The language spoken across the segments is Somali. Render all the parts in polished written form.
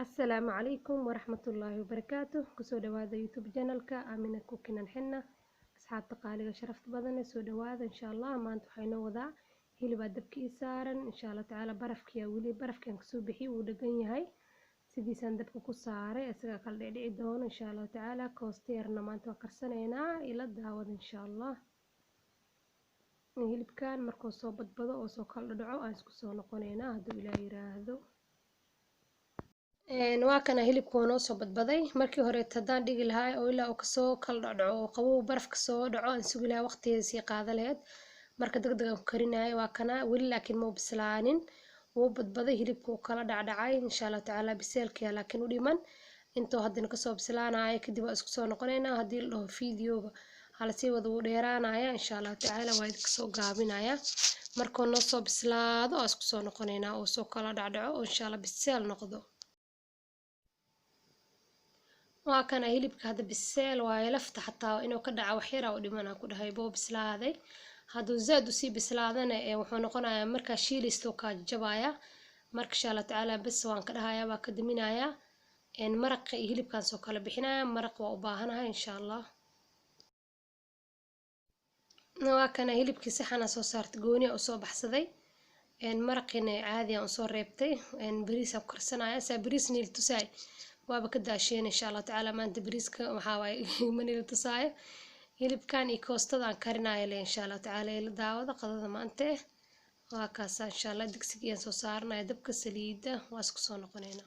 السلام عليكم ورحمة الله وبركاته كسو دوادا يوتيوب channelka آمنة كوكينا نحنا أصحاب تقاليد شرفت بدن سو دوادا إن شاء الله ما أنتو حينو وضع هيلي بدبكي سارن إن شاء الله تعالى برفكي ولي برفكي كسو بحي ودقن يهي سيدي سندبكو كساري أسغا قلدي دون إن شاء الله تعالى كوستيرنا ما أنتو كرسنينا إلى الدعوة إن شاء الله هيلي بكان مركو سو بدبدو أو سو كالدعو أنسكو سو نقونينا هدو إلى يراهدو waa kana hilibku noo soo badbaday markii hore hadaan dhigi lahaa oo ilaa uu kasoo kala dhaco oo qabow baraf kasoo dhaco aan sugi lahaa waqtigeeda sii qaada lahayd marka degdeg aan ku karinayo waa kana weli laakiin ma bislaanin wuu badbaday hilibku kala dhacdhacay insha Allah taala biseelkiya laakiin u dhiman intuu hadana kasoo bislaanayo kadib waa isku soo noqonaynaa hadii la dhaho fiidiyowga hala sii wada uu dheeraanaya insha Allah taala waa idin kasoo gaabinaya markuu noo soo bislaado oo isku soo noqonaynaa oo soo kala dhacdhaco oo insha Allah biseel noqdo waa kana hilibka hada biseel waa lafta xataa inuu ka dhaco wax yar oo dhiman ku dhahay boo bislaaday haduu zaad u sii bislaadana wuxuu noqonayaa marka shiilisto ka jabaya marka insha Allah taala bas waan ka dhahayaa waa ka diminayaa maraq hilibkan soo kala bixinaya maraq waa u baahanahay insha Allah waa kana hilibkii saxana soo saartay gooni oo soo baxsaday maraqina caadi aan soo reebtay bariis aan karsanaya sa bariis niil tusay waaba ka daasheen insha Allah taala maanta bariiska waxa way manila tusaayo hilibkan iyo koostada aan karinayo insha Allah taala ila daawada qadada maanta waa kaas insha Allah digsiga aan soo saarnay dabka saliida waa isku soo noqonayna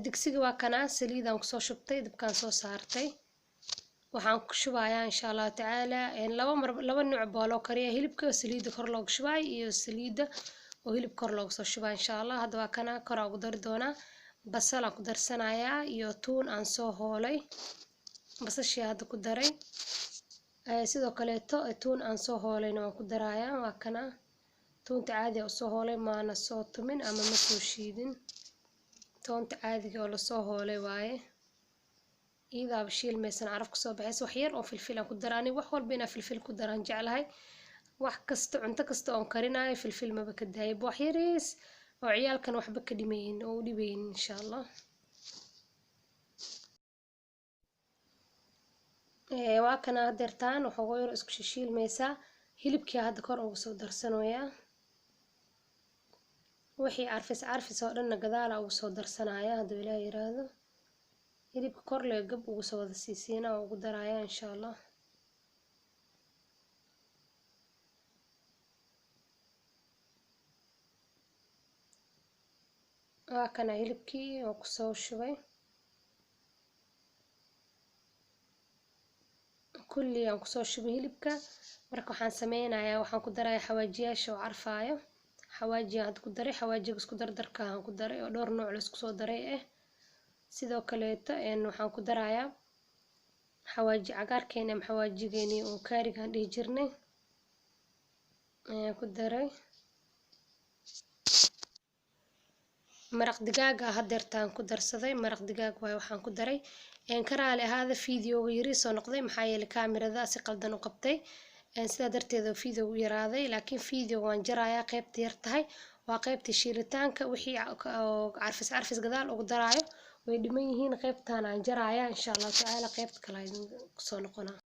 digsiga waa kana saliidaan ku soo shubtay dabkaan soo saartay waxaan ku shubayaa insha Allah taala laba nooc boolo kariya hilibka saliida kor looga shubay iyo saliida oo hilib kor looga soo shubay insha Allah hadda waa kana kor ugu dari doona basal aan ku darsanayaa iyo tuun aan soo hoolay basashii hadda ku daray sidoo kale tuun aan soo hoolayna waan ku darayaa waa kana tuunta caadi oo soo hoolay maana soo tumin ama ma soo shiidin tuunta caadiga oo la soo hoolay waaye ida bishiil meesan caraf ku soo baxayso wax yar oo filfil aan ku daraani wax walba ina filfil ku daraan jeclahay wax kasta cunto kasta oo karinayo filfil ma ka daayib wax yariis oo ciyaalkan waxba ka dhimayn oo u dhibayn insha Allah waa kana hadeertaan waxa yar isku shiilmaysa hilibkii hadda kor ugu soo darsanooya wixii carfis oo dhan gadaal ugu soo darsanaya haduu Ilaahay yiraahdo hilibka kor le gab ugu soo wada siisiina oo ugu daraya insha Allah waa kana hilibkii oo ku soo shubay kulli aan ku soo shubay hilibka marka waxaan sameynayaa waxaan ku darayaa xawaajiyaasha oo carfaayo xawaaji aad ku daray xawaajiga isku dardarka aan ku daray oo dhowr nooc la isku soo daray sidoo kale waxaan ku darayaa xawaaji cagaarkeena ama xawaajigeeni oo kaarigan dhigi jirnay ku daray maraq digaaga hadeertaan ku darsaday maraq digaag way waxaan ku daray karaale ahaada fiidiyowga yari soo noqday maxaa yeelay kaamirada si qaldan u qabtay sida darteeda fiidiyowgu yaraaday laakiin fiidiyowga waan jarayaa qaybta yar tahay waa qaybta shiilitaanka wixii carfis gadaal ugu daraayo way dhiman yihiin qaybtaan aan jarayaa insha Allah taala qaybta kale ku soo noqonaa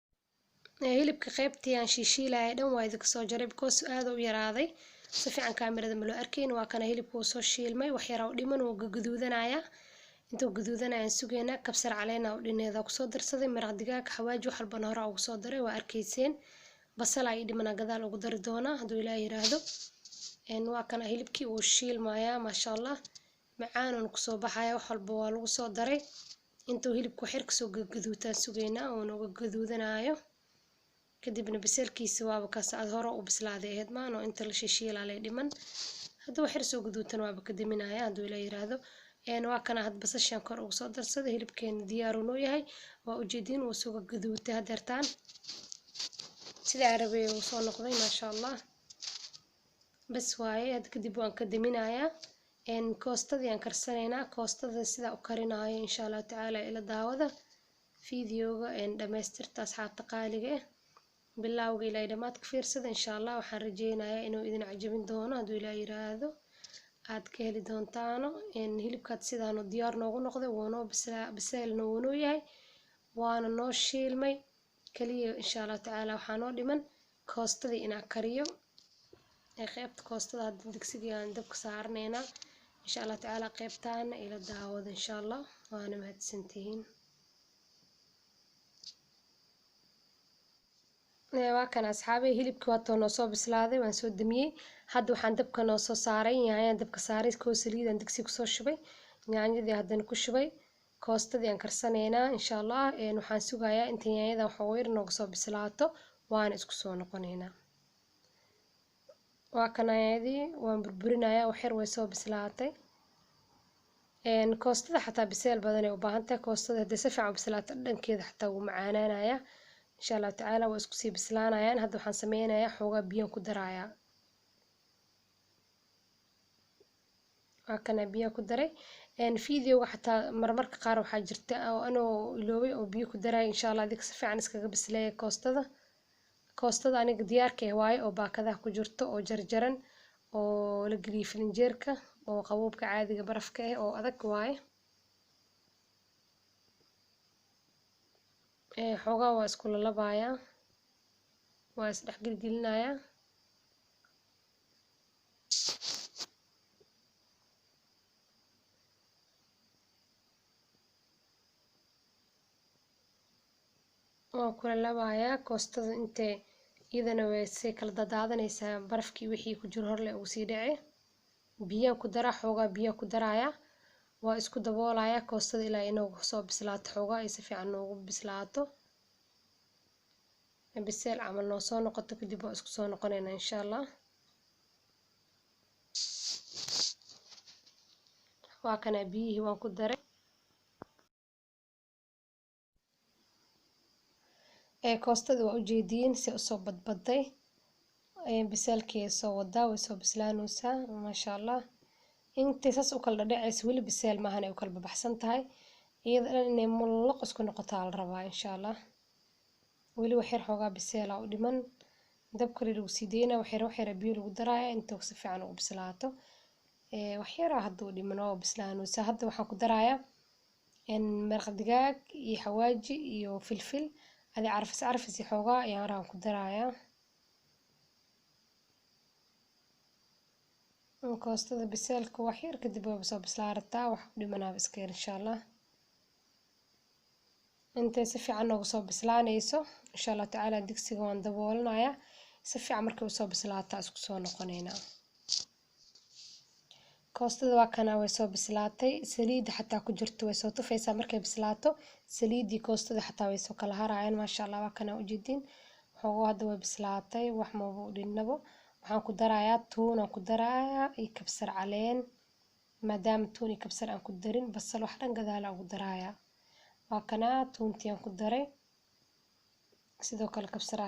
hilibka qaybtii aan shiishiilay dhan waa idin soo jaray because aad u yaraaday si fiican kaamirada ma loo arkayn waa kana hilibku soo shiilmay wax yar oo dhiman oo gaduudanaya intuu gaduudanaya sugeena kabsar caleena oo dhineeda ku soo darsaday maraq digaag xawaaji wax walba hore ugu soo daray waa arkayseen basal ay dhimana gadaal ugu dari doona haduu Ilaahay yiraahdo waa kana hilibkii uu shiilmaya ma sha Allah macaan oo ku soo baxaya wax walba waa lagu soo daray intuu hilibku xir ka soo gaduutaan sugeena oo uga gaduudanayo kadibna biselkiisa waaba ka saad hore u bislaaday ahayd maan oo inta la shiilaalay dhiman hadda wax yar soo gaduutan waaba ka diminaya haduu Ilaahay yiraahdo waa kana had basashan kor ugu soo darsaday hilibkeena diyaar u yahay waa ujeedin uu soo gaduutay hadeertaan sida arabiga uu soo noqday ma sha Allah bas waaye had kadib waan ka diminayaa koostadii aan karsanayna koostada sida u karinayo insha Allah taala ila daawada fiidiyowga dhameystirta asxaabta qaaliga bilawga ilaa dhamaad ka fiirsada insha Allah waxaan rajeynayaa inuu idin cajabin doono haduu Ilaahay yiraahdo aad ka heli doontaano hilibkaad sidaanu diyaar noogu noqday woonoo biseelna woonoo yahay waana noo shiilmay kaliya insha Allah tacaala waxaa noo dhiman koostadii inaan kariyo qaybta koostada hadda digsiga aan dabka saarneynaa insha Allah tacaala qaybtaana ila daawada insha Allah waana mahadsantihiin waa kan asxaabay hilibkii waa noo soo bislaaday waan soo damiyay hadda waxaan dabka noo soo saaray yaanyada dabka saaray koo saliidaan digsi ku soo shubay yaanyadii haddana ku shubay koostadii aan karsaneynaa insha Allah waxaan sugayaa inta yaanyada waxa weeyr nooga soo bislaato waan isku soo noqoneynaa waa kan yaanyadii waan burburinayaa wax yar way soo bislaatay koostada xataa biseel badan ay u baahan tahay koostada hadii si fiican u bislaato dhankeeda xataa wuu macaanaanaya insha Allah tacaala waa isku sii bislaanayaan hadda waxaan sameynayaa xoogaa biyo ku darayaa waa kana biyo ku daray fiidiyowga xataa marmarka qaar waxaa jirta oo anoo iloobay oo biyo ku daray insha Allah adig si fiican iskaga bisleeyo koostada aniga diyaarka ah waaye oo baakadaha ku jirto oo jarjaran oo la galiyo filinjeerka oo qaboobka caadiga barafka ah oo adag waaye xoogaa waa isku lalabayaa waa is dhex gelgelinayaa waa ku lalabayaa koostada intee iyadana way si kala dadaadanaysaa barafkii wixii ku jiro hor leh uu sii dhacay biyo ku dara xoogaa biyo ku daraya waa isku daboolaya koostada ilaa inuu soo bislaato xoogaa ay si fiican ugu bislaato biseel camal noo soo noqoto kadib waa isku soo noqonaynaa insha Allah waa kana biyihii waan ku daray koostada waa ujeediin si u soo badbaday biseelkii soo wadaa way soo bislaanaysaa maasha Allah inta saas u kala dhacayso wali biseel maahan ay u kala baxsan tahay iyada inay mulluq isku noqoto la rabaa insha Allah wali wax yar xoogaa biseel u dhiman dabka lagu sii deynaa wax yar biyo lagu daraaya inta si fiican u bislaato wax yar haduu dhiman oo bislaanaysaa hadda waxaan ku darayaa maraq digaag iyo xawaaji iyo filfil adi carfis xoogaa ayaan ku darayaa koostada biseelka wax yar kadib way soo bislaarataa wax u dhimanaa iska yar insha Allah intay si fiican ugu soo bislaanayso insha Allah tacaala digsiga waan daboolanayaa si fiican markay u soo bislaato isku soo noqonaynaa koostada waa kana way soo bislaatay saliid xataa ku jirto way soo tufaysaa markay bislaato saliidii koostada xataa way soo kala harayaan maasha Allah waa kana u jeedin xoogo hadda way bislaatay wax ma u dhinabo waxaan ku darayaa tuun aan ku darayaa iyo kabsar caleen maadaama tuun iyo kabsar aan ku darin basal wax dhan gadaal ugu darayaa waa kana tuuntii aan ku daray sidoo kale kabsar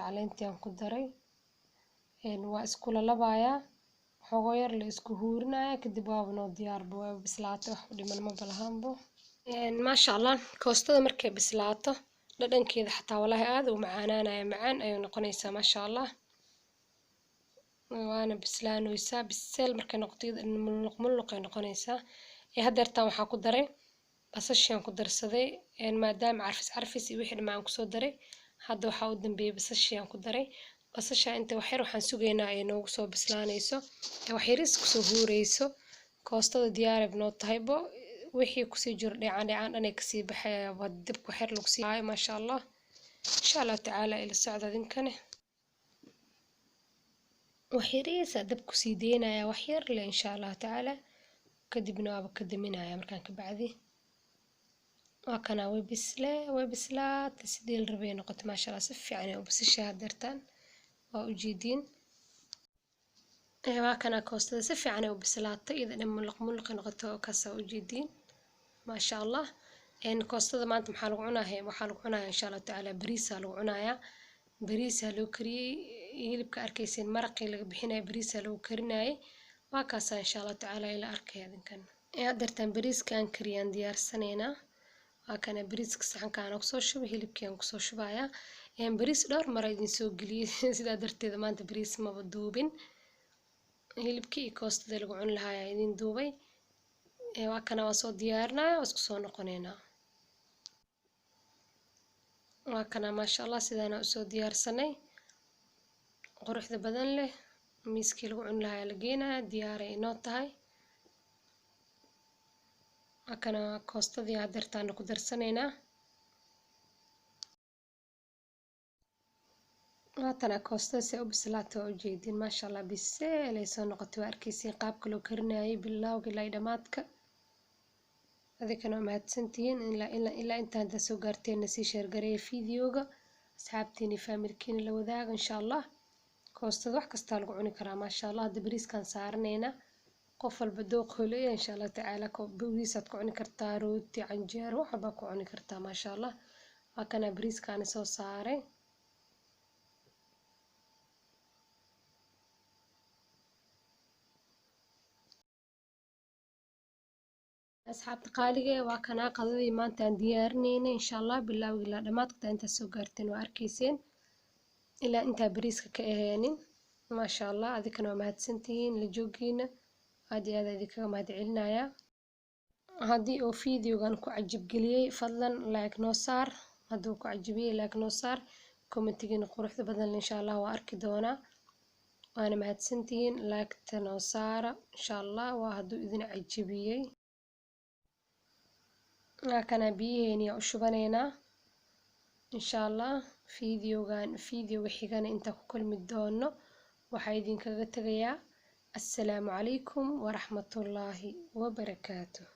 caleentii aan ku daray waa isku lalabayaa xoogo yar la isku huurinaya kadib waa noo diyaar waa bislaatay wax u dhiman ma balahanbo maasha Allah koostada markay bislaato dhadhankeeda xataa wallahi aad u macaanaanaya macaan ay noqonaysaa maasha Allah waana bislaanaysaa biseel markay noqoto mulluq ay noqonaysaa hadeertaan waxaa ku daray basashaan ku darsaday maadaama carfis iyo wixii dhamaan ku soo daray hadda waxaa u dambeeyay basashaan ku daray basasha inta wax yar waxaan sugaynaa ay noogu soo bislaanayso wax yaris ku soo huurayso koostada diyaar ay noo tahaybo wixii ku sii jiro dheecaan dhanay ka sii baxaya wad dib ku xir lagu sii haayo maasha Allah insha Allah tacaala ila socda dinkane wax yaris dib ku sii deynaya wax yar le insha Allah tacaala kadibna waa ka daminaya markaan ka bacdi waa kana way bislaatay sidii la rabay noqoto maasha Allah si fiican u bisashaa dartaan waa u jeedin waa kana koostada si fiican u bislaatay iyada mulluq noqoto ka soo u jeedin maasha Allah koostada maanta maxaa lagu cunayaa waxaa lagu cunayaa insha Allah tacaala bariis lagu cunayaa bariis loo kariyay hilibka arkaysan maraqii laga bixinay bariis lagu karinay waa kaas insha Allah tacaala ila arkay adinkan dartaan bariiska aan kariyaan diyaarsaneynaa waa kana bariiska saxanka aan ku soo shubay hilibkii aan ku soo shubayaa bariis dhowr mar idin soo galiyay sida darteed maanta bariis ma duubin hilibkii iyo koostadii lagu cuni lahaa ayaa idin duubay. waa kana waa soo diyaarinaya waa isku soo noqonaynaa. waa kana maasha allah sidaana usoo diyaarsanay quruxda badan leh. miiskii lagu cuni lahaa la geenaya diyaaray inoo tahay. waa kana koostadii hadeertaana ku darsanaynaa. waatana koostada si u bislaatay oo ujeedin maasha allah biseel ay soo noqotay. waa arkaysiin qaabka loo karinayay bilowga ilaa dhamaadka. adikana waa mahadsantihiin ilaa inta hadda soo gaarteen sii share gareeya fiidiyooga asxaabtiina familkiina la wadaaga insha allah. koostada wax kasta lagu cuni karaa maasha allah. hadda bariiskan saaranayna qof walba dooq holeeya insha allah tacaala. bariisaad ku cuni kartaa, rooti, canjeero, wax walba ku cuni kartaa maasha allah. waa kana bariiskaani soo saaray. asxaabta qaaliga waa kana qadadii maanta aan diyaarinaynay insha allah bilowga ilaa dhamaadka inta soo gaarteen waa arkayseen ilaa inta bariiska ka aheenin maasha allah. adikana waa mahadsantihiin la joogiina aad iyo aad idinkaga mahadcelinaya. haddii oo fiidiyoogan ku cajib geliyay fadlan like noo saar. hadduu ku cajibiyay like noo saar. commentigiina quruxda badan insha allah waa arki doonaa. waana mahadsantihiin like-ta noo saara insha allah waa hadduu idin cajibiyay. waa kana biyaheeni u shubanaynaa insha allah. fiidiyooga xigana inta ku kulmi doono waxaa idinkaga tagayaa assalaamu calaykum waraxmatullaahi wabarakaatuh.